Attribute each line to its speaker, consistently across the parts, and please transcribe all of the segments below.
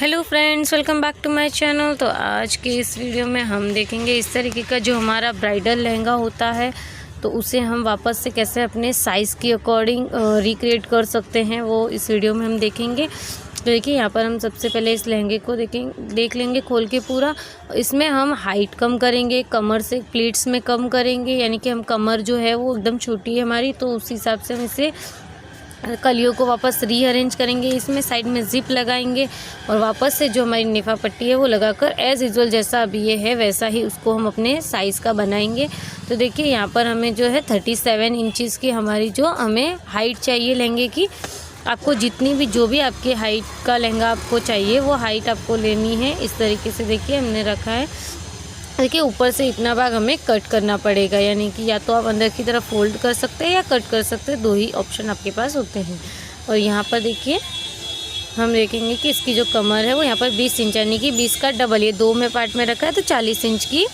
Speaker 1: Hello friends, welcome back to my channel. तो आज के इस वीडियो में हम देखेंगे इस तरीके का जो हमारा ब्राइडल लहंगा होता है तो उसे हम वापस से कैसे अपने साइज़ के अकॉर्डिंग रिक्रिएट कर सकते हैं, वो इस वीडियो में हम देखेंगे। तो देखिए यहाँ पर हम सबसे पहले इस लहंगे को देख लेंगे खोल के पूरा। इसमें हम हाइट कम करेंगे, कमर से प्लीट्स में कम करेंगे, यानी कि हम कमर जो है वो एकदम छोटी है हमारी, तो उस हिसाब से हम इसे कलियों को वापस रीअरेंज करेंगे। इसमें साइड में ज़िप लगाएंगे और वापस से जो हमारी नेफा पट्टी है वो लगाकर एज़ यूजुअल जैसा अभी ये है वैसा ही उसको हम अपने साइज़ का बनाएंगे। तो देखिए यहाँ पर हमें जो है 37 इंचज़ की हमारी जो हमें हाइट चाहिए लहंगे की। आपको जितनी भी जो भी आपकी हाइट का लहंगा आपको चाहिए वो हाइट आपको लेनी है। इस तरीके से देखिए हमने रखा है। देखिए ऊपर से इतना भाग हमें कट करना पड़ेगा, यानी कि या तो आप अंदर की तरफ फोल्ड कर सकते हैं या कट कर सकते हैं, दो ही ऑप्शन आपके पास होते हैं। और यहाँ पर देखिए हम देखेंगे कि इसकी जो कमर है वो यहाँ पर 20 इंच, यानी कि 20 का डबल, ये दो में पार्ट में रखा है तो 40 इंच की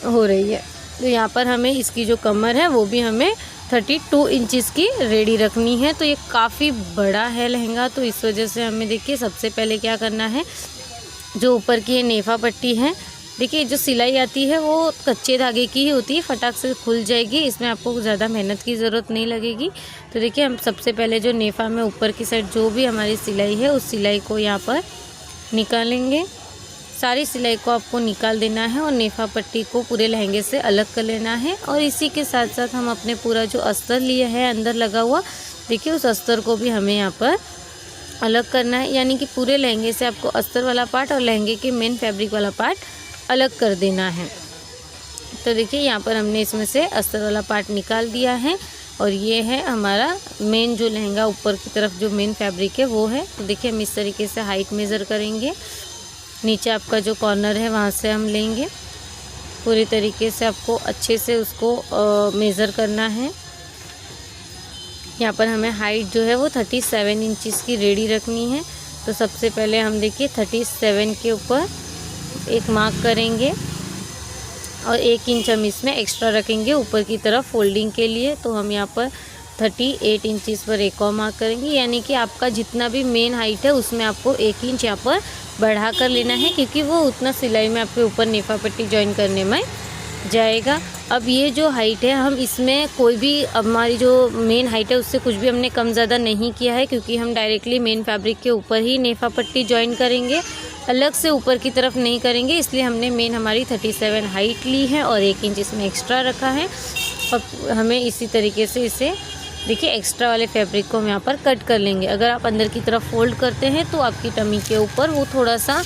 Speaker 1: हो रही है। तो यहाँ पर हमें इसकी जो कमर है वो भी हमें 32 इंचज़ की रेडी रखनी है। तो ये काफ़ी बड़ा है लहंगा, तो इस वजह से हमें देखिए सबसे पहले क्या करना है, जो ऊपर की ये नेफा पट्टी है, देखिए जो सिलाई आती है वो कच्चे धागे की ही होती है, फटाक से खुल जाएगी, इसमें आपको ज़्यादा मेहनत की ज़रूरत नहीं लगेगी। तो देखिए हम सबसे पहले जो नेफा में ऊपर की साइड जो भी हमारी सिलाई है उस सिलाई को यहाँ पर निकालेंगे। सारी सिलाई को आपको निकाल देना है और नेफा पट्टी को पूरे लहंगे से अलग कर लेना है। और इसी के साथ साथ हम अपने पूरा जो अस्तर लिया है अंदर लगा हुआ, देखिए उस अस्तर को भी हमें यहाँ पर अलग करना है, यानी कि पूरे लहंगे से आपको अस्तर वाला पार्ट और लहंगे के मेन फैब्रिक वाला पार्ट अलग कर देना है। तो देखिए यहाँ पर हमने इसमें से अस्तर वाला पार्ट निकाल दिया है और ये है हमारा मेन जो लहंगा ऊपर की तरफ जो मेन फैब्रिक है वो है। तो देखिए हम इस तरीके से हाइट मेज़र करेंगे, नीचे आपका जो कॉर्नर है वहाँ से हम लेंगे, पूरी तरीके से आपको अच्छे से उसको मेज़र करना है। यहाँ पर हमें हाइट जो है वो 37 इंचज़ की रेडी रखनी है। तो सबसे पहले हम देखिए 37 के ऊपर एक मार्क करेंगे और 1 इंच हम इसमें एक्स्ट्रा रखेंगे ऊपर की तरफ फोल्डिंग के लिए। तो हम यहाँ पर 38 इंचज़ पर एक और मार्क करेंगे, यानी कि आपका जितना भी मेन हाइट है उसमें आपको 1 इंच यहाँ पर बढ़ा कर लेना है, क्योंकि वो उतना सिलाई में आपके ऊपर नेफा पट्टी ज्वाइन करने में जाएगा। अब ये जो हाइट है हम इसमें कोई भी, अब हमारी जो मेन हाइट है उससे कुछ भी हमने कम ज़्यादा नहीं किया है, क्योंकि हम डायरेक्टली मेन फैब्रिक के ऊपर ही नेफा पट्टी ज्वाइन करेंगे, अलग से ऊपर की तरफ नहीं करेंगे। इसलिए हमने मेन हमारी 37 हाइट ली है और 1 इंच इसमें एक्स्ट्रा रखा है। और हमें इसी तरीके से इसे देखिए एक्स्ट्रा वाले फैब्रिक को हम यहाँ पर कट कर लेंगे। अगर आप अंदर की तरफ फोल्ड करते हैं तो आपकी टमी के ऊपर वो थोड़ा सा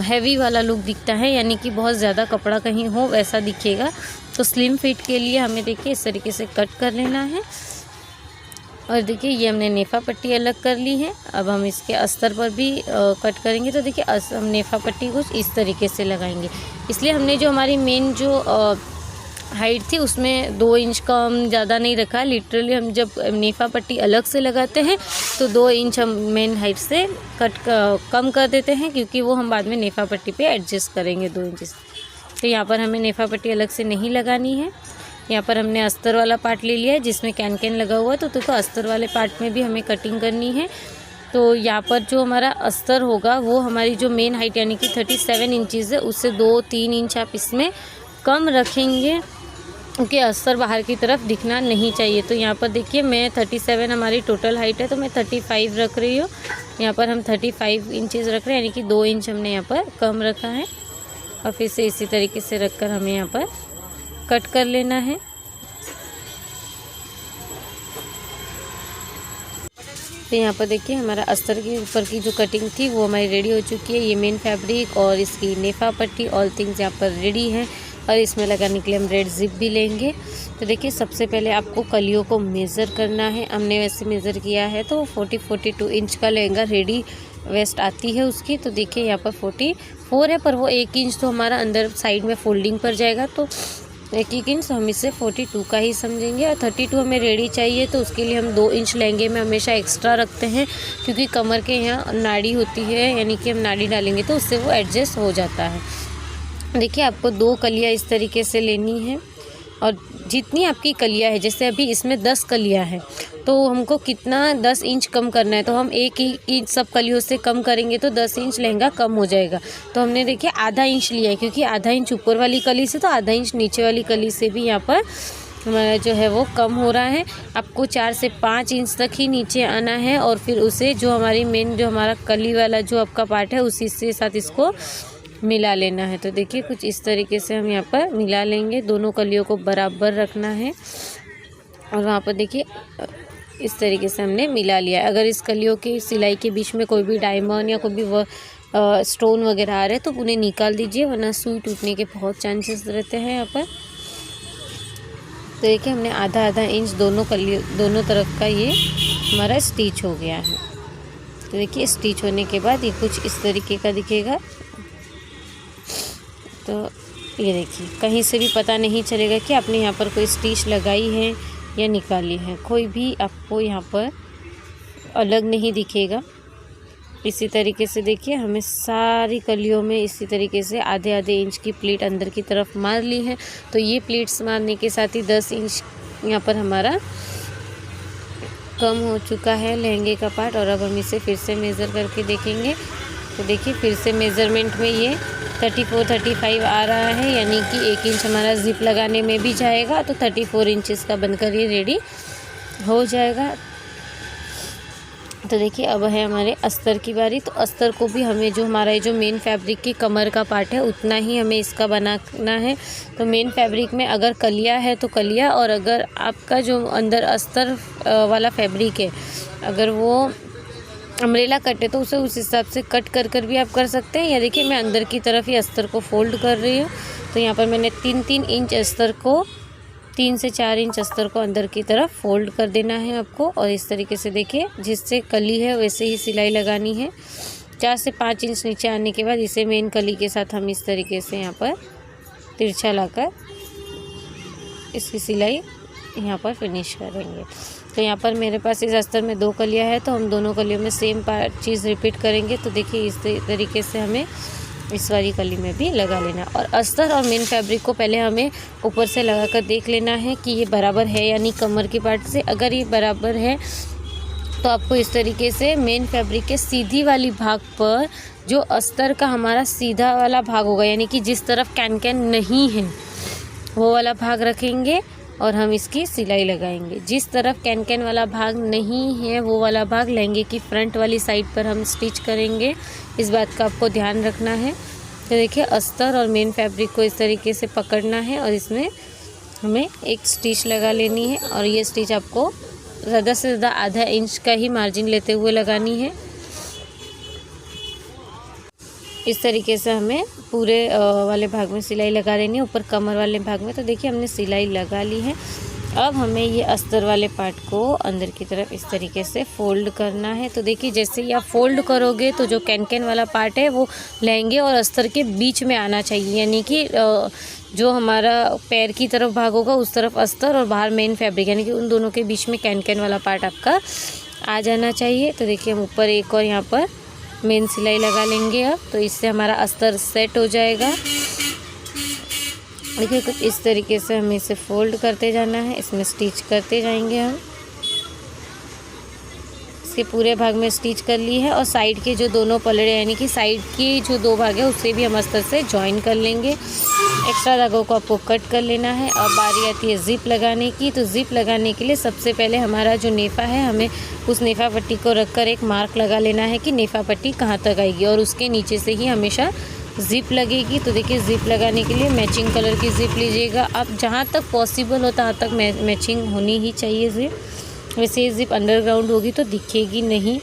Speaker 1: हैवी वाला लुक दिखता है, यानी कि बहुत ज़्यादा कपड़ा कहीं हो वैसा दिखेगा। तो स्लिम फिट के लिए हमें देखिए इस तरीके से कट कर लेना है। और देखिए ये हमने नेफा पट्टी अलग कर ली है। अब हम इसके अस्तर पर भी कट करेंगे। तो देखिए हम नेफा पट्टी कुछ इस तरीके से लगाएंगे, इसलिए हमने जो हमारी मेन जो हाइट थी उसमें 2 इंच का हम ज़्यादा नहीं रखा। लिटरली हम जब नेफा पट्टी अलग से लगाते हैं तो 2 इंच हम मेन हाइट से कम कर देते हैं, क्योंकि वो हम बाद में नेफा पट्टी पे एडजस्ट करेंगे 2 इंच। तो यहाँ पर हमें नेफा पट्टी अलग से नहीं लगानी है। यहाँ पर हमने अस्तर वाला पार्ट ले लिया है जिसमें कैन लगा हुआ है, तो देखो अस्तर वाले पार्ट में भी हमें कटिंग करनी है। तो यहाँ पर जो हमारा अस्तर होगा वो हमारी जो मेन हाइट यानी कि 37 इंचज़ है उससे 2-3 इंच आप इसमें कम रखेंगे, क्योंकि अस्तर बाहर की तरफ दिखना नहीं चाहिए। तो यहाँ पर देखिए मैं 37 हमारी टोटल हाइट है तो मैं 35 रख रही हूँ। यहाँ पर हम 35 इंचज़ रख रहे हैं, यानी कि 2 इंच हमने यहाँ पर कम रखा है। और फिर से इसी तरीके से रखकर हमें यहाँ पर कट कर लेना है। तो यहाँ पर देखिए हमारा अस्तर के ऊपर की जो कटिंग थी वो हमारी रेडी हो चुकी है। ये मेन फैब्रिक और इसकी नेफा पट्टी ऑल थिंग्स यहाँ पर रेडी है। और इसमें लगाने के लिए हम रेड जिप भी लेंगे। तो देखिए सबसे पहले आपको कलियों को मेज़र करना है। हमने वैसे मेज़र किया है तो 40-42 इंच का लहंगा रेडी वेस्ट आती है उसकी। तो देखिए यहाँ पर 44 है, पर वो 1 इंच तो हमारा अंदर साइड में फोल्डिंग पर जाएगा, तो 1 इंच हम इसे 42 का ही समझेंगे। और 32 हमें रेडी चाहिए तो उसके लिए हम 2 इंच लहंगे में हमेशा एक्स्ट्रा रखते हैं, क्योंकि कमर के यहाँ नाड़ी होती है, यानी कि हम नाड़ी डालेंगे तो उससे वो एडजस्ट हो जाता है। देखिए आपको 2 कलियाँ इस तरीके से लेनी है, और जितनी आपकी कलियाँ है, जैसे अभी इसमें 10 कलियाँ हैं, तो हमको कितना 10 इंच कम करना है, तो हम 1 ही इंच सब कलियों से कम करेंगे तो 10 इंच लहंगा कम हो जाएगा। तो हमने देखिए आधा इंच लिया है, क्योंकि आधा इंच ऊपर वाली कली से तो आधा इंच नीचे वाली कली से भी यहाँ पर हमारा जो है वो कम हो रहा है। आपको 4 से 5 इंच तक ही नीचे आना है और फिर उसे जो हमारी मेन जो हमारा कली वाला जो आपका पार्ट है उसी से साथ इसको मिला लेना है। तो देखिए कुछ इस तरीके से हम यहाँ पर मिला लेंगे, दोनों कलियों को बराबर रखना है और वहाँ पर देखिए इस तरीके से हमने मिला लिया है। अगर इस कलियों की सिलाई के बीच में कोई भी डायमंड या कोई भी स्टोन वगैरह आ रहे हैं तो उन्हें निकाल दीजिए, वरना सुई टूटने के बहुत चांसेस रहते हैं यहाँ पर। तो देखिए हमने आधा इंच दोनों तरफ का ये हमारा स्टिच हो गया है। तो देखिए स्टिच होने के बाद ये कुछ इस तरीके का दिखेगा। तो ये देखिए कहीं से भी पता नहीं चलेगा कि आपने यहाँ पर कोई स्टिच लगाई है या निकाली है, कोई भी आपको यहाँ पर अलग नहीं दिखेगा। इसी तरीके से देखिए हमें सारी कलियों में इसी तरीके से आधे इंच की प्लीट अंदर की तरफ मार ली है। तो ये प्लीट्स मारने के साथ ही 10 इंच यहाँ पर हमारा कम हो चुका है लहंगे का पार्ट। और अब हम इसे फिर से मेज़र करके देखेंगे। तो देखिए फिर से मेज़रमेंट में ये 34-35 आ रहा है, यानी कि 1 इंच हमारा ज़िप लगाने में भी जाएगा, तो 34 इंचेस का बनकर ये रेडी हो जाएगा। तो देखिए अब है हमारे अस्तर की बारी। तो अस्तर को भी हमें जो हमारा ये जो मेन फैब्रिक की कमर का पार्ट है उतना ही हमें इसका बनाना है। तो मेन फैब्रिक में अगर कलिया है तो कलिया, और अगर आपका जो अंदर अस्तर वाला फैब्रिक है अगर वो अम्ब्रेला कट है तो उसे उस हिसाब से कट कर भी आप कर सकते हैं। या देखिए मैं अंदर की तरफ ही अस्तर को फोल्ड कर रही हूँ। तो यहाँ पर मैंने 3 इंच अस्तर को 3 से 4 इंच अस्तर को अंदर की तरफ फोल्ड कर देना है आपको। और इस तरीके से देखिए जिससे कली है वैसे ही सिलाई लगानी है। 4 से 5 इंच नीचे आने के बाद इसे मेन कली के साथ हम इस तरीके से यहाँ पर तिरछा लाकर इसकी सिलाई यहाँ पर फिनिश करेंगे। तो यहाँ पर मेरे पास इस अस्तर में 2 कलियाँ है, तो हम दोनों कलियों में सेम चीज़ रिपीट करेंगे। तो देखिए इस तरीके से हमें इस वाली कली में भी लगा लेना। और अस्तर और मेन फैब्रिक को पहले हमें ऊपर से लगा कर देख लेना है कि ये बराबर है, यानी कमर की पार्ट से। अगर ये बराबर है तो आपको इस तरीके से मेन फैब्रिक के सीधी वाली भाग पर जो अस्तर का हमारा सीधा वाला भाग होगा, यानी कि जिस तरफ कैन नहीं है वो वाला भाग रखेंगे और हम इसकी सिलाई लगाएंगे। जिस तरफ कैन वाला भाग नहीं है वो वाला भाग लहंगे की फ्रंट वाली साइड पर हम स्टिच करेंगे। इस बात का आपको ध्यान रखना है। तो देखिए अस्तर और मेन फैब्रिक को इस तरीके से पकड़ना है और इसमें हमें एक स्टिच लगा लेनी है। और ये स्टिच आपको ज़्यादा से ज़्यादा आधा इंच का ही मार्जिन लेते हुए लगानी है। इस तरीके से हमें पूरे वाले भाग में सिलाई लगा लेनी है, ऊपर कमर वाले भाग में। तो देखिए हमने सिलाई लगा ली है। अब हमें ये अस्तर वाले पार्ट को अंदर की तरफ इस तरीके से फोल्ड करना है। तो देखिए जैसे ही आप फोल्ड करोगे तो जो कैन वाला पार्ट है वो लहंगे और अस्तर के बीच में आना चाहिए, यानी कि जो हमारा पैर की तरफ भाग होगा उस तरफ अस्तर और बाहर मेन फैब्रिक, यानी कि उन दोनों के बीच में कैन वाला पार्ट आपका आ जाना चाहिए। तो देखिए हम ऊपर एक और यहाँ पर मेन सिलाई लगा लेंगे अब, तो इससे हमारा अस्तर सेट हो जाएगा। देखिए कुछ इस तरीके से हमें इसे फोल्ड करते जाना है, इसमें स्टिच करते जाएंगे हम। इसके पूरे भाग में स्टिच कर ली है और साइड के जो दोनों पलड़े यानी कि साइड की जो 2 भाग है उससे भी हम अस्तर से जॉइन कर लेंगे। एक्स्ट्रा धागों को आपको कट कर लेना है। अब बारी आती है ज़िप लगाने की। तो ज़िप लगाने के लिए सबसे पहले हमारा जो नेफ़ा है हमें उस नेफ़ा पट्टी को रखकर एक मार्क लगा लेना है कि नेफ़ा पट्टी कहाँ तक आएगी, और उसके नीचे से ही हमेशा ज़िप लगेगी। तो देखिए ज़िप लगाने के लिए मैचिंग कलर की ज़िप लीजिएगा आप, जहाँ तक पॉसिबल हो तहाँ तक मैचिंग होनी ही चाहिए ज़िप। वैसे ये ज़िप अंडरग्राउंड होगी तो दिखेगी नहीं।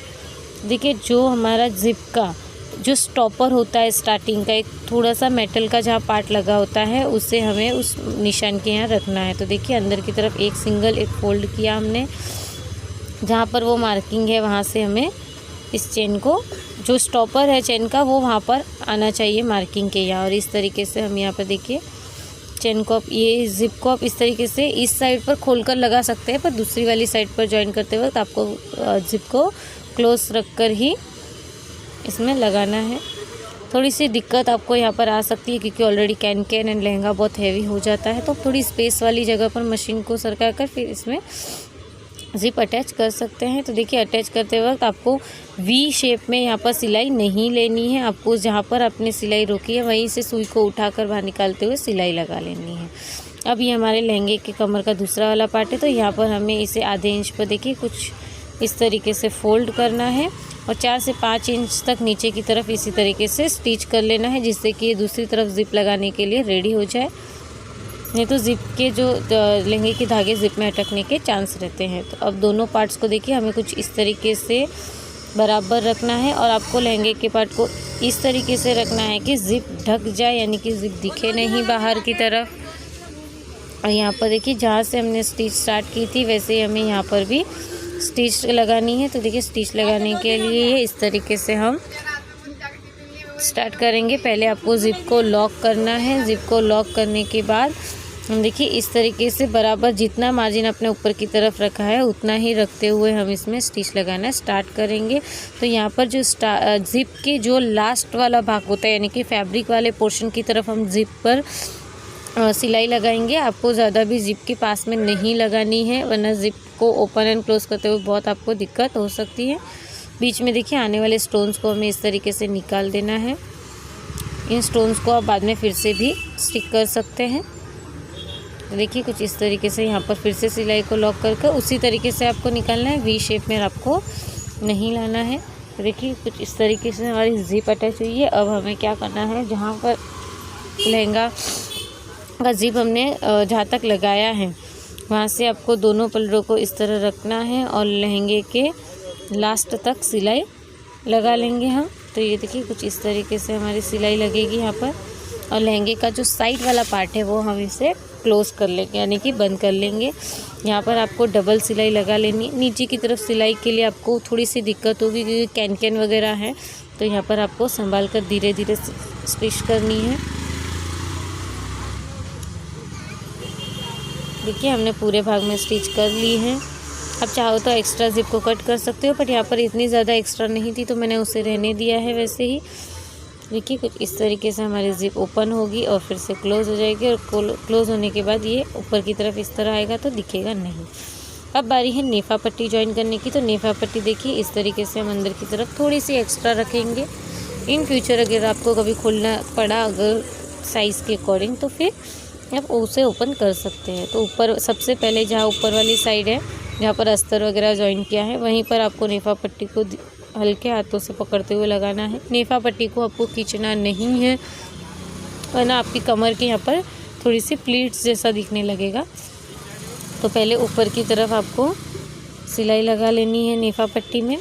Speaker 1: देखिए जो हमारा ज़िप का जो स्टॉपर होता है स्टार्टिंग का, एक थोड़ा सा मेटल का जहाँ पार्ट लगा होता है उसे हमें उस निशान के यहाँ रखना है। तो देखिए अंदर की तरफ एक फोल्ड किया हमने, जहाँ पर वो मार्किंग है वहाँ से हमें इस चेन को, जो स्टॉपर है चेन का, वो वहाँ पर आना चाहिए मार्किंग के यहाँ। और इस तरीके से हम यहाँ पर देखिए चेन को आप ये ज़िप को आप इस तरीके से इस साइड पर खोलकर लगा सकते हैं, पर दूसरी वाली साइड पर जॉइन करते वक्त आपको ज़िप को क्लोज रखकर ही इसमें लगाना है। थोड़ी सी दिक्कत आपको यहाँ पर आ सकती है क्योंकि ऑलरेडी कैन एंड लहंगा बहुत हैवी हो जाता है, तो थोड़ी स्पेस वाली जगह पर मशीन को सरका कर फिर इसमें ज़िप अटैच कर सकते हैं। तो देखिए अटैच करते वक्त आपको वी शेप में यहाँ पर सिलाई नहीं लेनी है, आपको जहाँ पर आपने सिलाई रोकी है वहीं से सुई को उठाकर बाहर निकालते हुए सिलाई लगा लेनी है। अब ये हमारे लहंगे के कमर का दूसरा वाला पार्ट है, तो यहाँ पर हमें इसे आधे इंच पर देखिए कुछ इस तरीके से फोल्ड करना है और 4 से 5 इंच तक नीचे की तरफ इसी तरीके से स्टिच कर लेना है, जिससे कि ये दूसरी तरफ ज़िप लगाने के लिए रेडी हो जाए। नहीं तो ज़िप के जो लहंगे के धागे ज़िप में अटकने के चांस रहते हैं। तो अब दोनों पार्ट्स को देखिए हमें कुछ इस तरीके से बराबर रखना है और आपको लहंगे के पार्ट को इस तरीके से रखना है कि ज़िप ढक जाए, यानी कि ज़िप दिखे नहीं बाहर की तरफ। और यहाँ पर देखिए जहाँ से हमने स्टिच स्टार्ट की थी वैसे ही हमें यहाँ पर भी स्टिच लगानी है। तो देखिए स्टिच लगाने के लिए इस तरीके से हम स्टार्ट करेंगे। पहले आपको ज़िप को लॉक करना है। ज़िप को लॉक करने के बाद हम देखिए इस तरीके से बराबर जितना मार्जिन अपने ऊपर की तरफ रखा है उतना ही रखते हुए हम इसमें स्टिच लगाना स्टार्ट करेंगे। तो यहाँ पर जो ज़िप के जो लास्ट वाला भाग होता है, यानी कि फैब्रिक वाले पोर्शन की तरफ हम ज़िप पर सिलाई लगाएंगे। आपको ज़्यादा भी ज़िप के पास में नहीं लगानी है, वरना ज़िप को ओपन एंड क्लोज़ करते हुए बहुत आपको दिक्कत हो सकती है। बीच में देखिए आने वाले स्टोन्स को हमें इस तरीके से निकाल देना है। इन स्टोन्स को आप बाद में फिर से भी स्टिक कर सकते हैं। तो देखिए कुछ इस तरीके से यहाँ पर फिर से सिलाई को लॉक करके उसी तरीके से आपको निकालना है, वी शेप में आपको नहीं लाना है। तो देखिए कुछ इस तरीके से हमारी ज़िप अटैच हुई है। अब हमें क्या करना है, जहाँ पर लहंगा का ज़िप हमने जहाँ तक लगाया है वहाँ से आपको दोनों पल्लों को इस तरह रखना है और लहंगे के लास्ट तक सिलाई लगा लेंगे हम। तो ये देखिए कुछ इस तरीके से हमारी सिलाई लगेगी यहाँ पर, और लहंगे का जो साइड वाला पार्ट है वो हम इसे क्लोज़ कर लेंगे, यानी कि बंद कर लेंगे। यहाँ पर आपको डबल सिलाई लगा लेनी। नीचे की तरफ सिलाई के लिए आपको थोड़ी सी दिक्कत होगी क्योंकि कैन वगैरह है, तो यहाँ पर आपको संभाल कर धीरे धीरे स्टिच करनी है। देखिए हमने पूरे भाग में स्टिच कर ली है। अब चाहो तो एक्स्ट्रा ज़िप को कट कर सकते हो, बट यहाँ पर इतनी ज़्यादा एक्स्ट्रा नहीं थी तो मैंने उसे रहने दिया है वैसे ही। देखिए कुछ इस तरीके से हमारी ज़िप ओपन होगी और फिर से क्लोज़ हो जाएगी, और क्लोज़ होने के बाद ये ऊपर की तरफ इस तरह आएगा तो दिखेगा नहीं। अब बारी है नेफा पट्टी ज्वाइन करने की। तो नेफा पट्टी देखिए इस तरीके से हम अंदर की तरफ थोड़ी सी एक्स्ट्रा रखेंगे। इन फ्यूचर अगर आपको कभी खोलना पड़ा अगर साइज़ के अकॉर्डिंग, तो फिर आप उसे ओपन कर सकते हैं। तो ऊपर सबसे पहले जहाँ ऊपर वाली साइड है, जहाँ पर अस्तर वगैरह ज्वाइन किया है, वहीं पर आपको नेफा पट्टी को हल्के हाथों से पकड़ते हुए लगाना है। नेफा पट्टी को आपको खींचना नहीं है, वरना आपकी कमर के यहाँ पर थोड़ी सी प्लीट्स जैसा दिखने लगेगा। तो पहले ऊपर की तरफ आपको सिलाई लगा लेनी है नेफा पट्टी में।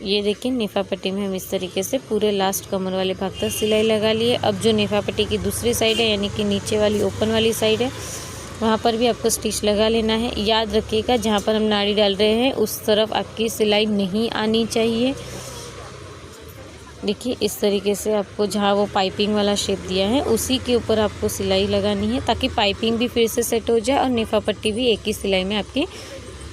Speaker 1: ये देखिए नेफा पट्टी में हम इस तरीके से पूरे लास्ट कमर वाले भाग तक सिलाई लगा लिए। अब जो नेफा पट्टी की दूसरी साइड है, यानी कि नीचे वाली ओपन वाली साइड है, वहाँ पर भी आपको स्टिच लगा लेना है। याद रखिएगा जहाँ पर हम नाड़ी डाल रहे हैं उस तरफ आपकी सिलाई नहीं आनी चाहिए। देखिए इस तरीके से आपको जहाँ वो पाइपिंग वाला शेप दिया है उसी के ऊपर आपको सिलाई लगानी है, ताकि पाइपिंग भी फिर से सेट हो जाए और नेफा पट्टी भी एक ही सिलाई में आपकी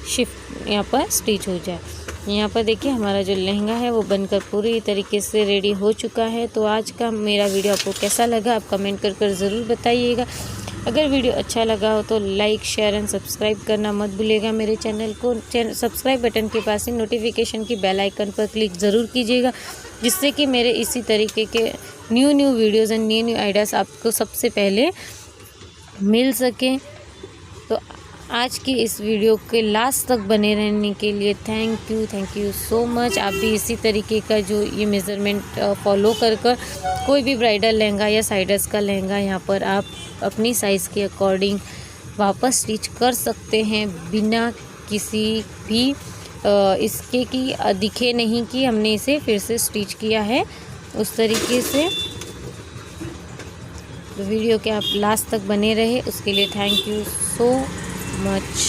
Speaker 1: शिफ्ट यहाँ पर स्टिच हो जाए। यहाँ पर देखिए हमारा जो लहंगा है वो बनकर पूरी तरीके से रेडी हो चुका है। तो आज का मेरा वीडियो आपको कैसा लगा आप कमेंट कर ज़रूर बताइएगा। अगर वीडियो अच्छा लगा हो तो लाइक शेयर एंड सब्सक्राइब करना मत भूलिएगा। मेरे चैनल को सब्सक्राइब बटन के पास ही नोटिफिकेशन की बेल आइकन पर क्लिक ज़रूर कीजिएगा, जिससे कि मेरे इसी तरीके के new videos and new ideas आपको सबसे पहले मिल सकें। तो आज की इस वीडियो के लास्ट तक बने रहने के लिए थैंक यू सो मच। आप भी इसी तरीके का जो ये मेज़रमेंट फॉलो कर कोई भी ब्राइडल लहंगा या साइडर्स का लहंगा यहाँ पर आप अपनी साइज़ के अकॉर्डिंग वापस स्टिच कर सकते हैं, बिना किसी भी इसके कि दिखे नहीं कि हमने इसे फिर से स्टिच किया है उस तरीके से। तो वीडियो के आप लास्ट तक बने रहे उसके लिए थैंक यू सो much।